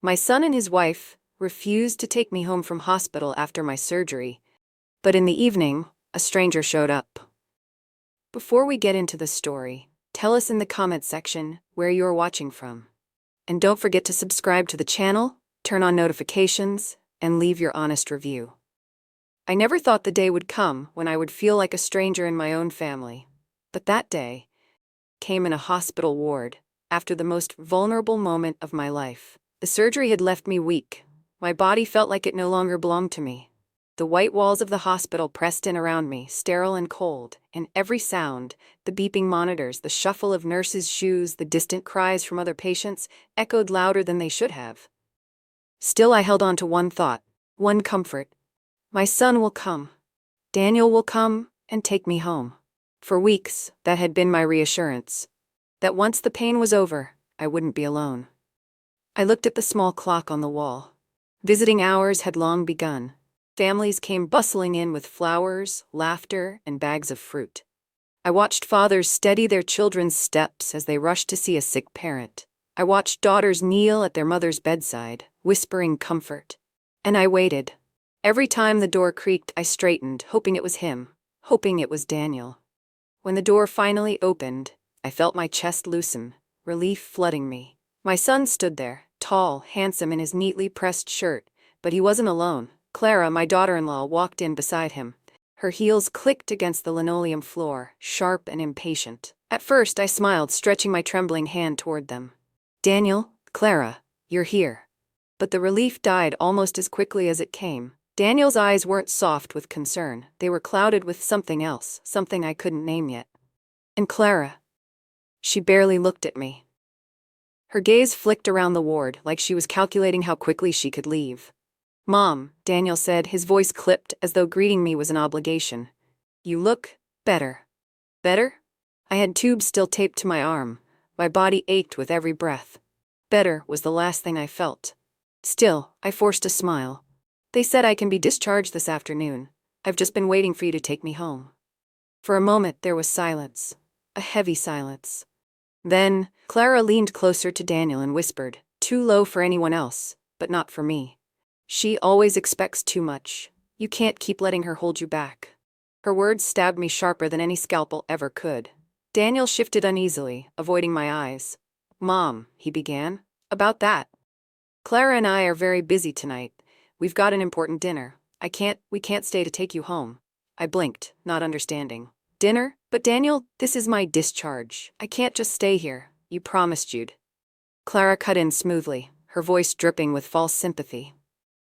My son and his wife refused to take me home from hospital after my surgery, but in the evening, a stranger showed up. Before we get into the story, tell us in the comments section where you're watching from. And don't forget to subscribe to the channel, turn on notifications, and leave your honest review. I never thought the day would come when I would feel like a stranger in my own family, but that day came in a hospital ward after the most vulnerable moment of my life. The surgery had left me weak. My body felt like it no longer belonged to me. The white walls of the hospital pressed in around me, sterile and cold, and every sound, the beeping monitors, the shuffle of nurses' shoes, the distant cries from other patients, echoed louder than they should have. Still, I held on to one thought, one comfort. My son will come. Daniel will come and take me home. For weeks, that had been my reassurance. That once the pain was over, I wouldn't be alone. I looked at the small clock on the wall. Visiting hours had long begun. Families came bustling in with flowers, laughter, and bags of fruit. I watched fathers steady their children's steps as they rushed to see a sick parent. I watched daughters kneel at their mother's bedside, whispering comfort. And I waited. Every time the door creaked, I straightened, hoping it was him, hoping it was Daniel. When the door finally opened, I felt my chest loosen, relief flooding me. My son stood there, tall, handsome in his neatly pressed shirt, but he wasn't alone. Clara, my daughter-in-law, walked in beside him. Her heels clicked against the linoleum floor, sharp and impatient. At first, I smiled, stretching my trembling hand toward them. Daniel, Clara, you're here. But the relief died almost as quickly as it came. Daniel's eyes weren't soft with concern. They were clouded with something else, something I couldn't name yet. And Clara? She barely looked at me. Her gaze flicked around the ward, like she was calculating how quickly she could leave. Mom, Daniel said, his voice clipped as though greeting me was an obligation. You look better. Better? I had tubes still taped to my arm. My body ached with every breath. Better was the last thing I felt. Still, I forced a smile. They said I can be discharged this afternoon. I've just been waiting for you to take me home. For a moment there was silence. A heavy silence. Then, Clara leaned closer to Daniel and whispered, too low for anyone else, but not for me. She always expects too much. You can't keep letting her hold you back. Her words stabbed me sharper than any scalpel ever could. Daniel shifted uneasily, avoiding my eyes. Mom, he began. About that. Clara and I are very busy tonight. We've got an important dinner. We can't stay to take you home. I blinked, not understanding. Dinner? But Daniel, this is my discharge. I can't just stay here. You promised you'd. Clara cut in smoothly, her voice dripping with false sympathy.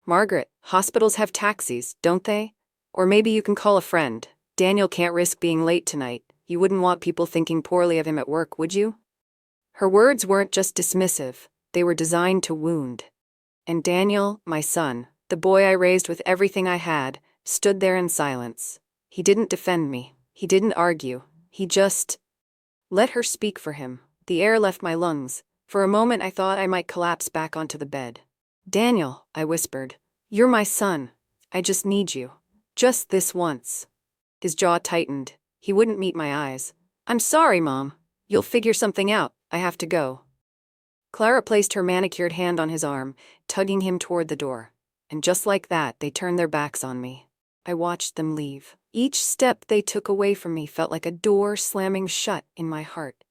Margaret, hospitals have taxis, don't they? Or maybe you can call a friend. Daniel can't risk being late tonight. You wouldn't want people thinking poorly of him at work, would you? Her words weren't just dismissive. They were designed to wound. And Daniel, my son, the boy I raised with everything I had, stood there in silence. He didn't defend me. He didn't argue. He just let her speak for him. The air left my lungs. For a moment I thought I might collapse back onto the bed. Daniel, I whispered, you're my son. I just need you. Just this once. His jaw tightened. He wouldn't meet my eyes. I'm sorry, Mom. You'll figure something out. I have to go. Clara placed her manicured hand on his arm, tugging him toward the door. And just like that, they turned their backs on me. I watched them leave. Each step they took away from me felt like a door slamming shut in my heart.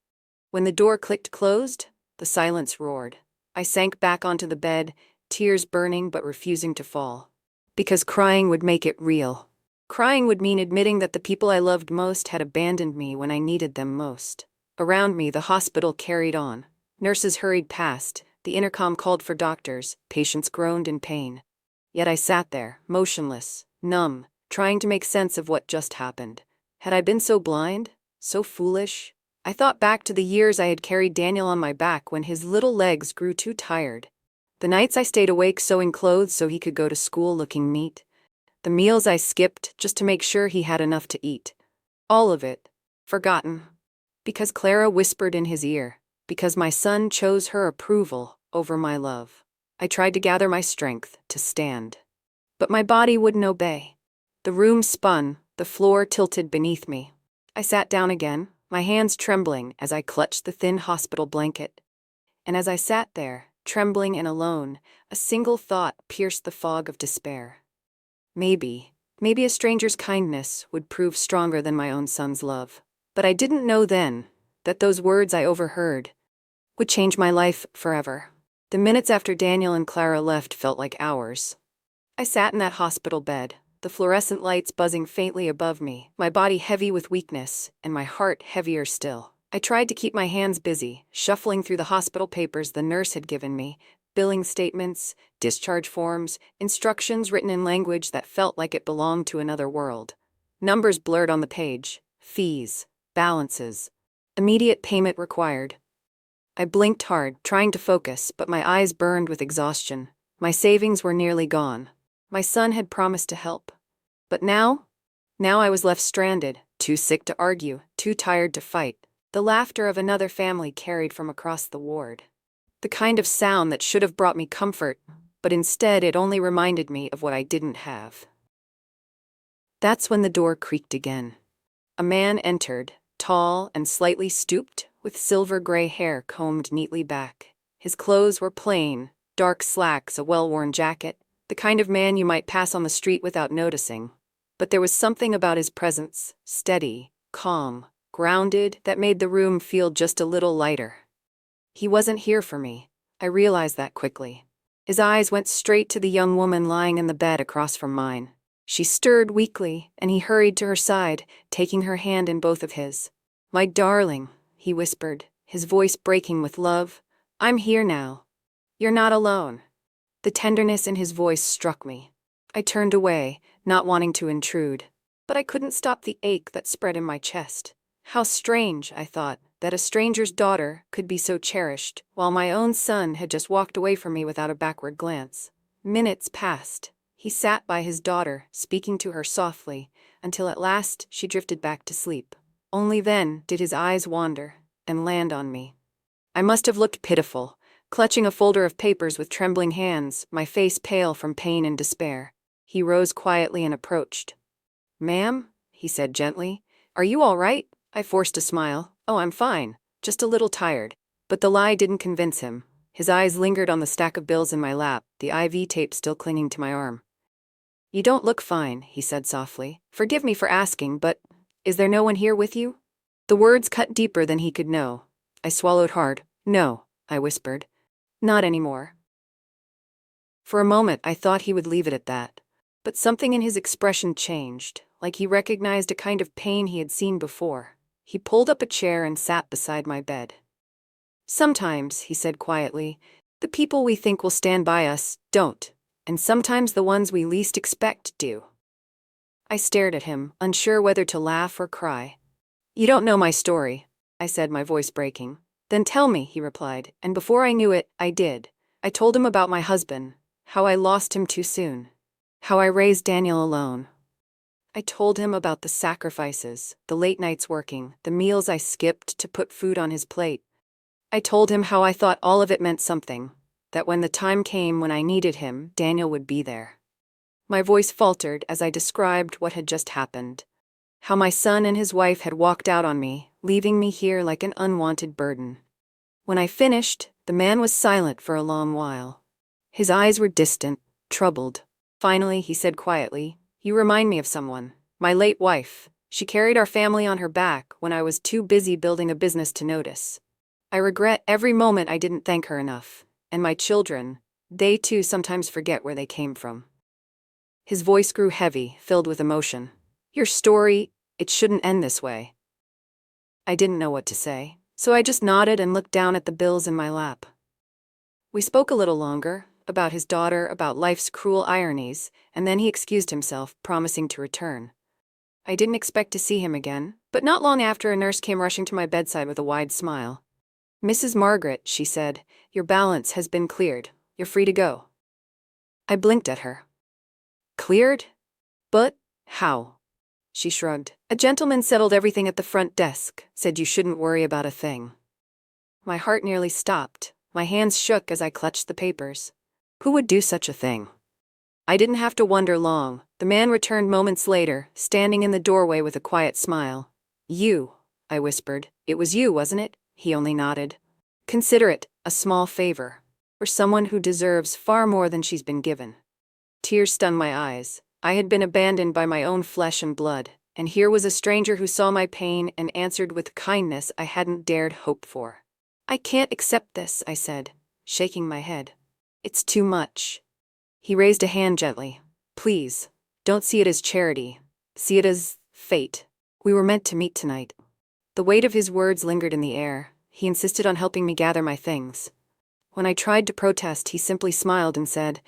When the door clicked closed, the silence roared. I sank back onto the bed, tears burning but refusing to fall. Because crying would make it real. Crying would mean admitting that the people I loved most had abandoned me when I needed them most. Around me, the hospital carried on. Nurses hurried past, the intercom called for doctors, patients groaned in pain. Yet I sat there, motionless, numb, trying to make sense of what just happened. Had I been so blind? So foolish? I thought back to the years I had carried Daniel on my back when his little legs grew too tired. The nights I stayed awake sewing clothes so he could go to school looking neat. The meals I skipped just to make sure he had enough to eat. All of it. Forgotten. Because Clara whispered in his ear. Because my son chose her approval over my love. I tried to gather my strength to stand. But my body wouldn't obey. The room spun, the floor tilted beneath me. I sat down again, my hands trembling as I clutched the thin hospital blanket. And as I sat there, trembling and alone, a single thought pierced the fog of despair. Maybe a stranger's kindness would prove stronger than my own son's love. But I didn't know then that those words I overheard would change my life forever. The minutes after Daniel and Clara left felt like hours. I sat in that hospital bed, the fluorescent lights buzzing faintly above me, my body heavy with weakness, and my heart heavier still. I tried to keep my hands busy, shuffling through the hospital papers the nurse had given me, billing statements, discharge forms, instructions written in language that felt like it belonged to another world. Numbers blurred on the page, fees, balances, immediate payment required. I blinked hard, trying to focus, but my eyes burned with exhaustion. My savings were nearly gone. My son had promised to help. But now I was left stranded, too sick to argue, too tired to fight. The laughter of another family carried from across the ward. The kind of sound that should have brought me comfort, but instead it only reminded me of what I didn't have. That's when the door creaked again. A man entered, tall and slightly stooped, with silver-gray hair combed neatly back. His clothes were plain, dark slacks, a well-worn jacket, the kind of man you might pass on the street without noticing. But there was something about his presence, steady, calm, grounded, that made the room feel just a little lighter. He wasn't here for me. I realized that quickly. His eyes went straight to the young woman lying in the bed across from mine. She stirred weakly, and he hurried to her side, taking her hand in both of his. "My darling," he whispered, his voice breaking with love. "I'm here now. You're not alone." The tenderness in his voice struck me. I turned away, not wanting to intrude. But I couldn't stop the ache that spread in my chest. How strange, I thought, that a stranger's daughter could be so cherished, while my own son had just walked away from me without a backward glance. Minutes passed. He sat by his daughter, speaking to her softly, until at last she drifted back to sleep. Only then did his eyes wander and land on me. I must have looked pitiful, clutching a folder of papers with trembling hands, my face pale from pain and despair. He rose quietly and approached. "Ma'am," he said gently, "are you all right?" I forced a smile. "Oh, I'm fine, just a little tired." But the lie didn't convince him. His eyes lingered on the stack of bills in my lap, the IV tape still clinging to my arm. "You don't look fine," he said softly. "Forgive me for asking, but is there no one here with you?" The words cut deeper than he could know. I swallowed hard. "No," I whispered. "Not anymore." For a moment I thought he would leave it at that. But something in his expression changed, like he recognized a kind of pain he had seen before. He pulled up a chair and sat beside my bed. "Sometimes," he said quietly, "the people we think will stand by us don't, and sometimes the ones we least expect do." I stared at him, unsure whether to laugh or cry. "You don't know my story," I said, my voice breaking. "Then tell me," he replied, and before I knew it, I did. I told him about my husband, how I lost him too soon, how I raised Daniel alone. I told him about the sacrifices, the late nights working, the meals I skipped to put food on his plate. I told him how I thought all of it meant something, that when the time came when I needed him, Daniel would be there. My voice faltered as I described what had just happened, how my son and his wife had walked out on me, leaving me here like an unwanted burden. When I finished, the man was silent for a long while. His eyes were distant, troubled. Finally, he said quietly, "You remind me of someone. My late wife. She carried our family on her back when I was too busy building a business to notice. I regret every moment I didn't thank her enough. And my children, they too sometimes forget where they came from." His voice grew heavy, filled with emotion. "Your story, it shouldn't end this way." I didn't know what to say, so I just nodded and looked down at the bills in my lap. We spoke a little longer, about his daughter, about life's cruel ironies, and then he excused himself, promising to return. I didn't expect to see him again, but not long after a nurse came rushing to my bedside with a wide smile. "Mrs. Margaret," she said, "your balance has been cleared. You're free to go." I blinked at her. "Cleared? But how?" She shrugged. "A gentleman settled everything at the front desk, said you shouldn't worry about a thing." My heart nearly stopped. My hands shook as I clutched the papers. Who would do such a thing? I didn't have to wonder long. The man returned moments later, standing in the doorway with a quiet smile. "You," I whispered. "It was you, wasn't it?" He only nodded. "Consider it a small favor." or someone who deserves far more than she's been given. Tears stung my eyes. I had been abandoned by my own flesh and blood, and here was a stranger who saw my pain and answered with kindness I hadn't dared hope for. "I can't accept this," I said, shaking my head. "It's too much." He raised a hand gently. "Please, don't see it as charity. See it as fate. We were meant to meet tonight." The weight of his words lingered in the air. He insisted on helping me gather my things. When I tried to protest, he simply smiled and said,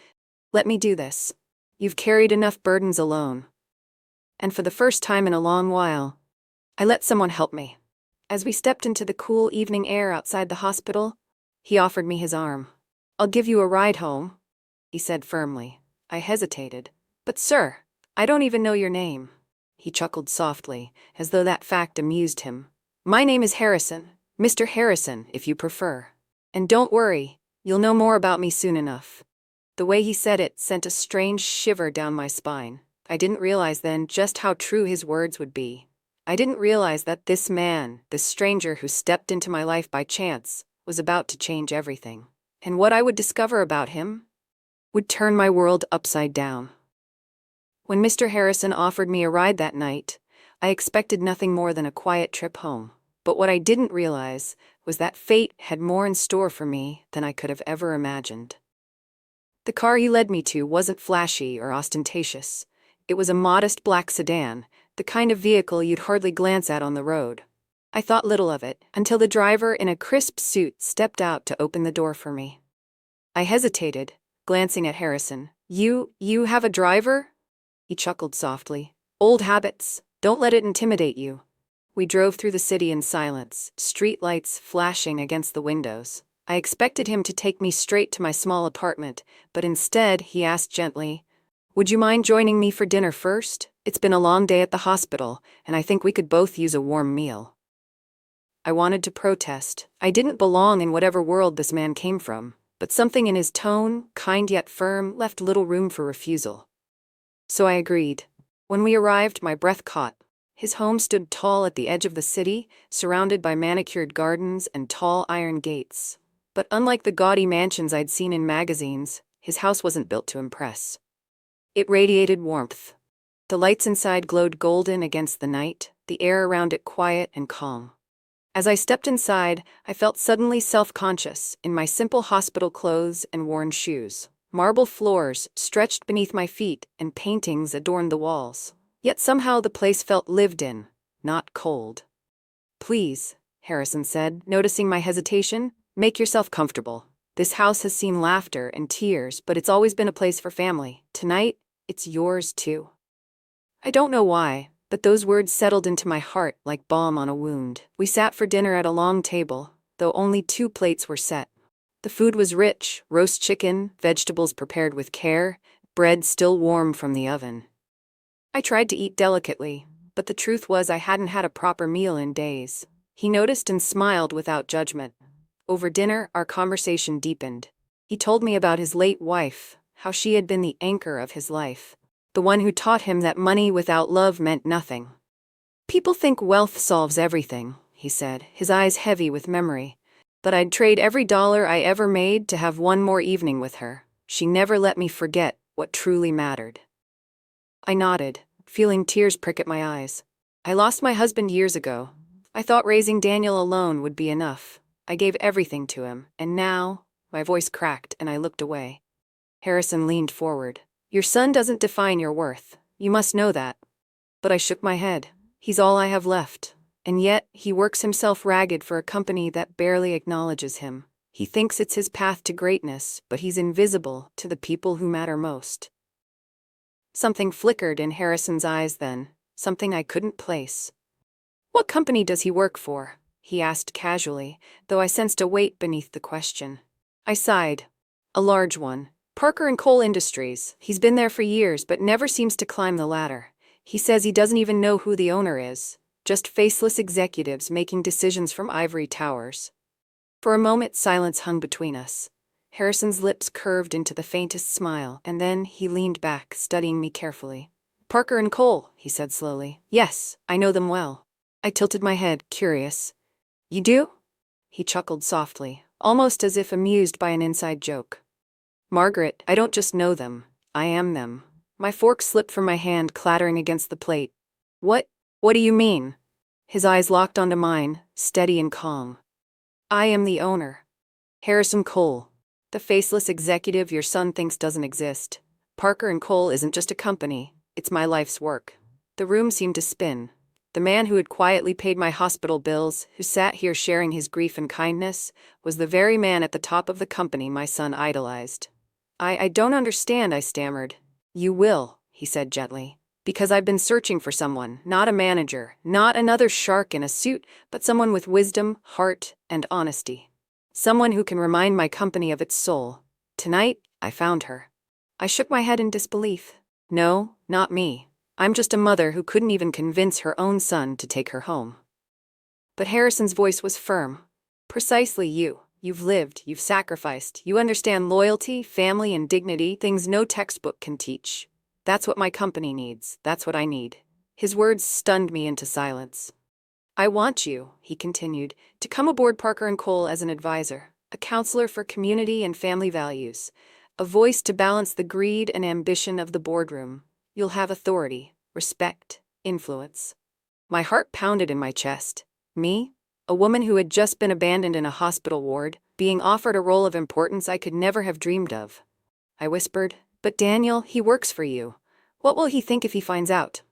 "Let me do this. You've carried enough burdens alone." And for the first time in a long while, I let someone help me. As we stepped into the cool evening air outside the hospital, he offered me his arm. "I'll give you a ride home," he said firmly. I hesitated. "But sir, I don't even know your name." He chuckled softly, as though that fact amused him. "My name is Harrison, Mr. Harrison, if you prefer. And don't worry, you'll know more about me soon enough." The way he said it sent a strange shiver down my spine. I didn't realize then just how true his words would be. I didn't realize that this man, this stranger who stepped into my life by chance, was about to change everything. And what I would discover about him would turn my world upside down. When Mr. Harrison offered me a ride that night, I expected nothing more than a quiet trip home. But what I didn't realize was that fate had more in store for me than I could have ever imagined. The car he led me to wasn't flashy or ostentatious. It was a modest black sedan, the kind of vehicle you'd hardly glance at on the road. I thought little of it until the driver in a crisp suit stepped out to open the door for me. I hesitated, glancing at Harrison. You have a driver?" He chuckled softly. "Old habits. Don't let it intimidate you." We drove through the city in silence, street lights flashing against the windows. I expected him to take me straight to my small apartment, but instead he asked gently, "Would you mind joining me for dinner first? It's been a long day at the hospital, and I think we could both use a warm meal." I wanted to protest. I didn't belong in whatever world this man came from, but something in his tone, kind yet firm, left little room for refusal. So I agreed. When we arrived, my breath caught. His home stood tall at the edge of the city, surrounded by manicured gardens and tall iron gates. But unlike the gaudy mansions I'd seen in magazines, his house wasn't built to impress. It radiated warmth. The lights inside glowed golden against the night, the air around it quiet and calm. As I stepped inside, I felt suddenly self-conscious in my simple hospital clothes and worn shoes. Marble floors stretched beneath my feet and paintings adorned the walls. Yet somehow the place felt lived in, not cold. "Please," Harrison said, noticing my hesitation, "make yourself comfortable. This house has seen laughter and tears, but it's always been a place for family. Tonight, it's yours too." I don't know why, but those words settled into my heart like balm on a wound. We sat for dinner at a long table, though only 2 plates were set. The food was rich: roast chicken, vegetables prepared with care, bread still warm from the oven. I tried to eat delicately, but the truth was I hadn't had a proper meal in days. He noticed and smiled without judgment. Over dinner, our conversation deepened. He told me about his late wife, how she had been the anchor of his life, the one who taught him that money without love meant nothing. "People think wealth solves everything," he said, his eyes heavy with memory. "But I'd trade every dollar I ever made to have one more evening with her. She never let me forget what truly mattered." I nodded, feeling tears prick at my eyes. "I lost my husband years ago. I thought raising Daniel alone would be enough. I gave everything to him, and now—" My voice cracked and I looked away. Harrison leaned forward. "Your son doesn't define your worth. You must know that." But I shook my head. "He's all I have left. And yet, he works himself ragged for a company that barely acknowledges him. He thinks it's his path to greatness, but he's invisible to the people who matter most." Something flickered in Harrison's eyes then, something I couldn't place. "What company does he work for?" he asked casually, though I sensed a weight beneath the question. I sighed. "A large one. Parker and Cole Industries. He's been there for years but never seems to climb the ladder. He says he doesn't even know who the owner is. Just faceless executives making decisions from ivory towers." For a moment silence hung between us. Harrison's lips curved into the faintest smile, and then he leaned back, studying me carefully. "Parker and Cole," he said slowly. "Yes, I know them well." I tilted my head, curious. "You do?" He chuckled softly. almost as if amused by an inside joke. "Margaret, I don't just know them, I am them." My fork slipped from my hand, clattering against the plate. What do you mean?" His eyes locked onto mine, steady and calm. "I am the owner. Harrison Cole. The faceless executive your son thinks doesn't exist. Parker and Cole isn't just a company, it's my life's work." The room seemed to spin. The man who had quietly paid my hospital bills, who sat here sharing his grief and kindness, was the very man at the top of the company my son idolized. I don't understand," I stammered. "You will," he said gently. "Because I've been searching for someone, not a manager, not another shark in a suit, but someone with wisdom, heart, and honesty. Someone who can remind my company of its soul. Tonight, I found her." I shook my head in disbelief. "No, not me. I'm just a mother who couldn't even convince her own son to take her home." But Harrison's voice was firm. "Precisely you. You've lived, you've sacrificed, you understand loyalty, family, and dignity, things no textbook can teach. That's what my company needs, that's what I need." His words stunned me into silence. "I want you," he continued, "to come aboard Parker & Cole as an advisor, a counselor for community and family values, a voice to balance the greed and ambition of the boardroom. You'll have authority, respect, influence." My heart pounded in my chest. Me? A woman who had just been abandoned in a hospital ward, being offered a role of importance I could never have dreamed of. I whispered, "But Daniel, he works for you. What will he think if he finds out?"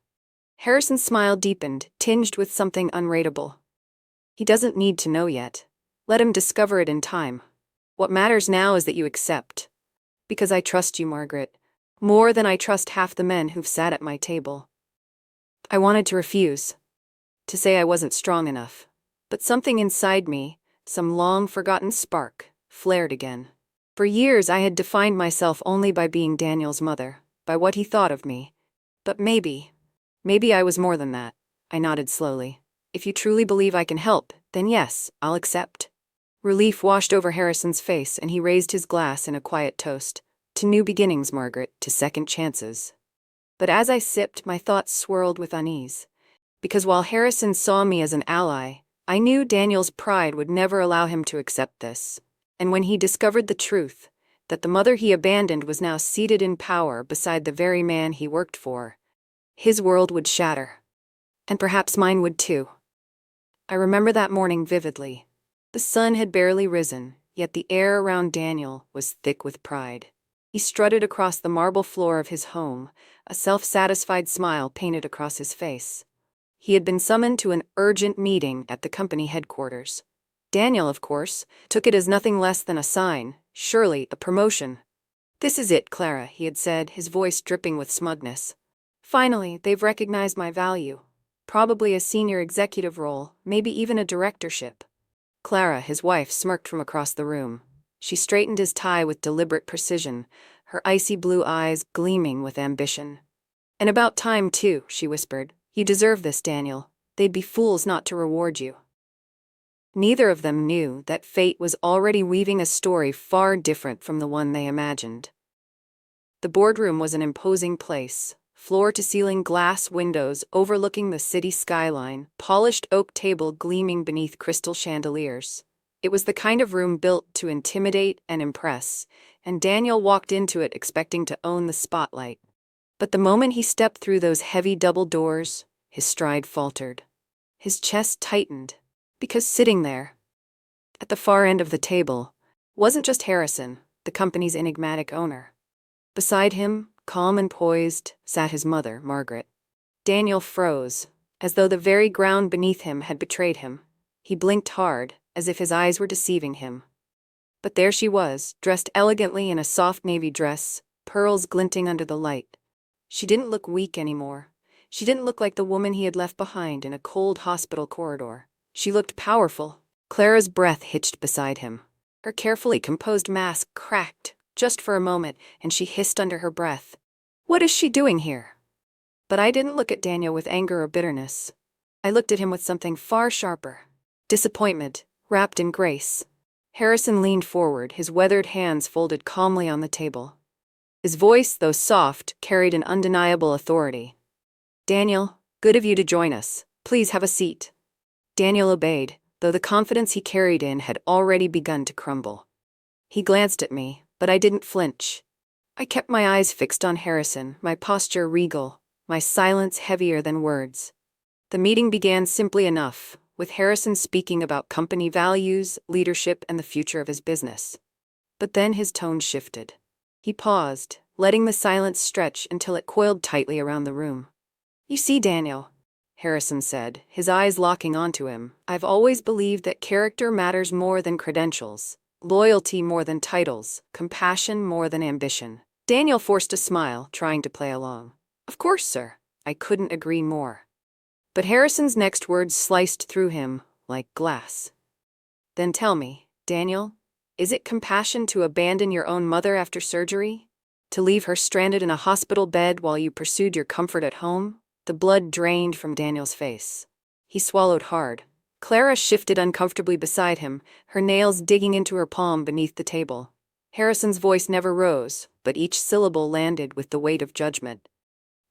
Harrison's smile deepened, tinged with something unrateable. "He doesn't need to know yet. Let him discover it in time. What matters now is that you accept. Because I trust you, Margaret. More than I trust half the men who've sat at my table." I wanted to refuse, to say I wasn't strong enough. But something inside me, some long-forgotten spark, flared again. For years I had defined myself only by being Daniel's mother, by what he thought of me. But maybe I was more than that. I nodded slowly. "If you truly believe I can help, then yes, I'll accept." Relief washed over Harrison's face, and he raised his glass in a quiet toast. "To new beginnings, Margaret, to second chances." But as I sipped, my thoughts swirled with unease. Because while Harrison saw me as an ally, I knew Daniel's pride would never allow him to accept this. And when he discovered the truth, that the mother he abandoned was now seated in power beside the very man he worked for, his world would shatter. And perhaps mine would too. I remember that morning vividly. The sun had barely risen, yet the air around Daniel was thick with pride. He strutted across the marble floor of his home, a self-satisfied smile painted across his face. He had been summoned to an urgent meeting at the company headquarters. Daniel, of course, took it as nothing less than a sign, surely a promotion. "This is it, Clara," he had said, his voice dripping with smugness. "Finally, they've recognized my value. Probably a senior executive role, maybe even a directorship." Clara, his wife, smirked from across the room. She straightened his tie with deliberate precision, her icy blue eyes gleaming with ambition. "And about time, too," she whispered. "You deserve this, Daniel. They'd be fools not to reward you." Neither of them knew that fate was already weaving a story far different from the one they imagined. The boardroom was an imposing place, floor-to-ceiling glass windows overlooking the city skyline, polished oak table gleaming beneath crystal chandeliers. It was the kind of room built to intimidate and impress, and Daniel walked into it expecting to own the spotlight. But the moment he stepped through those heavy double doors, his stride faltered. His chest tightened, because sitting there, at the far end of the table, wasn't just Harrison, the company's enigmatic owner. Beside him, calm and poised, sat his mother, Margaret. Daniel froze, as though the very ground beneath him had betrayed him. He blinked hard, as if his eyes were deceiving him. But there she was, dressed elegantly in a soft navy dress, pearls glinting under the light. She didn't look weak anymore. She didn't look like the woman he had left behind in a cold hospital corridor. She looked powerful. Clara's breath hitched beside him. Her carefully composed mask cracked, just for a moment, and she hissed under her breath. "What is she doing here?" But I didn't look at Daniel with anger or bitterness. I looked at him with something far sharper. Disappointment, wrapped in grace. Harrison leaned forward, his weathered hands folded calmly on the table. His voice, though soft, carried an undeniable authority. "Daniel, good of you to join us. Please have a seat." Daniel obeyed, though the confidence he carried in had already begun to crumble. He glanced at me, but I didn't flinch. I kept my eyes fixed on Harrison, my posture regal, my silence heavier than words. The meeting began simply enough, with Harrison speaking about company values, leadership, and the future of his business. But then his tone shifted. He paused, letting the silence stretch until it coiled tightly around the room. "You see, Daniel," Harrison said, his eyes locking onto him, "I've always believed that character matters more than credentials, loyalty more than titles, compassion more than ambition." Daniel forced a smile, trying to play along. "Of course, sir." I couldn't agree more. But Harrison's next words sliced through him like glass. "Then tell me, Daniel, is it compassion to abandon your own mother after surgery? To leave her stranded in a hospital bed while you pursued your comfort at home?" The blood drained from Daniel's face. He swallowed hard. Clara shifted uncomfortably beside him, her nails digging into her palm beneath the table. Harrison's voice never rose, but each syllable landed with the weight of judgment.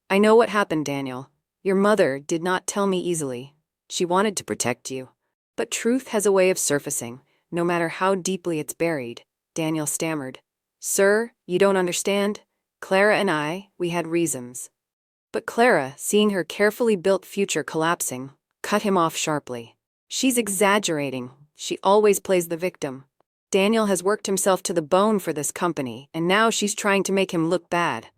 "I know what happened, Daniel. Your mother did not tell me easily. She wanted to protect you. But truth has a way of surfacing, no matter how deeply it's buried," Daniel stammered. "Sir, you don't understand. Clara and I, we had reasons." But Clara, seeing her carefully built future collapsing, cut him off sharply. "She's exaggerating. She always plays the victim. Daniel has worked himself to the bone for this company, and now she's trying to make him look bad."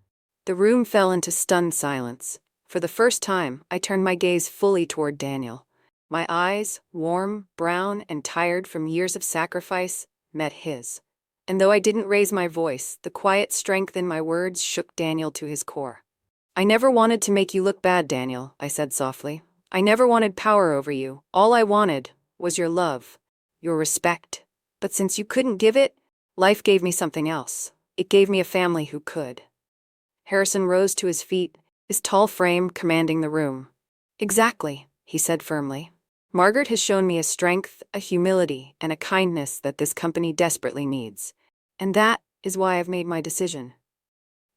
The room fell into stunned silence. For the first time, I turned my gaze fully toward Daniel. My eyes, warm, brown, and tired from years of sacrifice, met his. And though I didn't raise my voice, the quiet strength in my words shook Daniel to his core. "I never wanted to make you look bad, Daniel," I said softly. "I never wanted power over you. All I wanted was your love, your respect. But since you couldn't give it, life gave me something else. It gave me a family who could." Harrison rose to his feet, his tall frame commanding the room. "Exactly," he said firmly. "Margaret has shown me a strength, a humility, and a kindness that this company desperately needs. And that is why I've made my decision."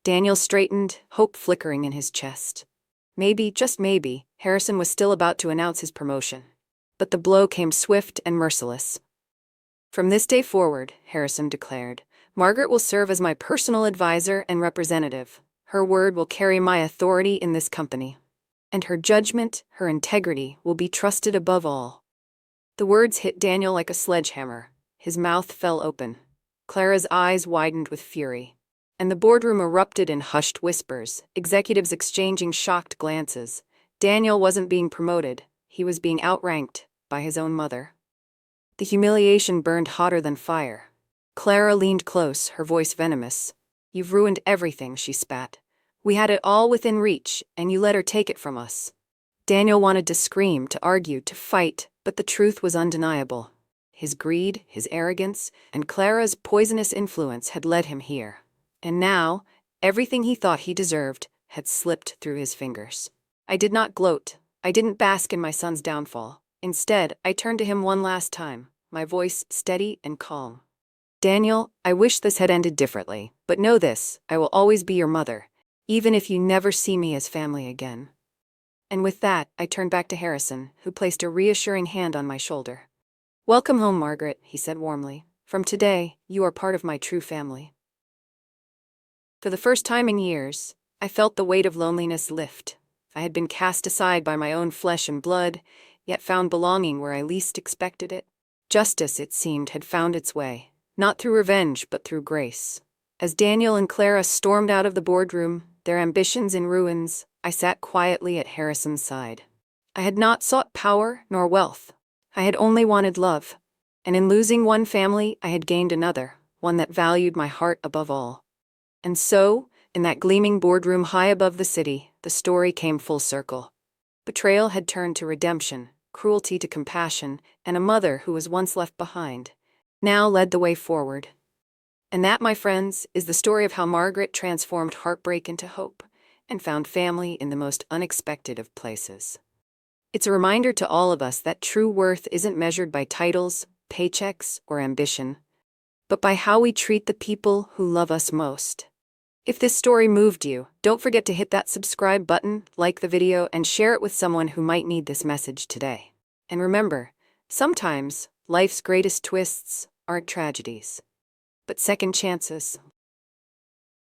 Daniel straightened, hope flickering in his chest. Maybe, just maybe, Harrison was still about to announce his promotion. But the blow came swift and merciless. "From this day forward," Harrison declared, "Margaret will serve as my personal advisor and representative. Her word will carry my authority in this company. And her judgment, her integrity, will be trusted above all." The words hit Daniel like a sledgehammer. His mouth fell open. Clara's eyes widened with fury. And the boardroom erupted in hushed whispers, executives exchanging shocked glances. Daniel wasn't being promoted. He was being outranked by his own mother. The humiliation burned hotter than fire. Clara leaned close, her voice venomous. "You've ruined everything," she spat. "We had it all within reach, and you let her take it from us." Daniel wanted to scream, to argue, to fight, but the truth was undeniable. His greed, his arrogance, and Clara's poisonous influence had led him here. And now, everything he thought he deserved had slipped through his fingers. I did not gloat. I didn't bask in my son's downfall. Instead, I turned to him one last time, my voice steady and calm. "Daniel, I wish this had ended differently, but know this, I will always be your mother, even if you never see me as family again." And with that, I turned back to Harrison, who placed a reassuring hand on my shoulder. "Welcome home, Margaret," he said warmly. "From today, you are part of my true family." For the first time in years, I felt the weight of loneliness lift. I had been cast aside by my own flesh and blood, yet found belonging where I least expected it. Justice, it seemed, had found its way. Not through revenge, but through grace. As Daniel and Clara stormed out of the boardroom, their ambitions in ruins, I sat quietly at Harrison's side. I had not sought power nor wealth. I had only wanted love. And in losing one family, I had gained another, one that valued my heart above all. And so, in that gleaming boardroom high above the city, the story came full circle. Betrayal had turned to redemption, cruelty to compassion, and a mother who was once left behind now led the way forward. And that, my friends, is the story of how Margaret transformed heartbreak into hope and found family in the most unexpected of places. It's a reminder to all of us that true worth isn't measured by titles, paychecks, or ambition, but by how we treat the people who love us most. If this story moved you, don't forget to hit that subscribe button, like the video, and share it with someone who might need this message today. And remember, Sometimes, life's greatest twists aren't tragedies, but second chances.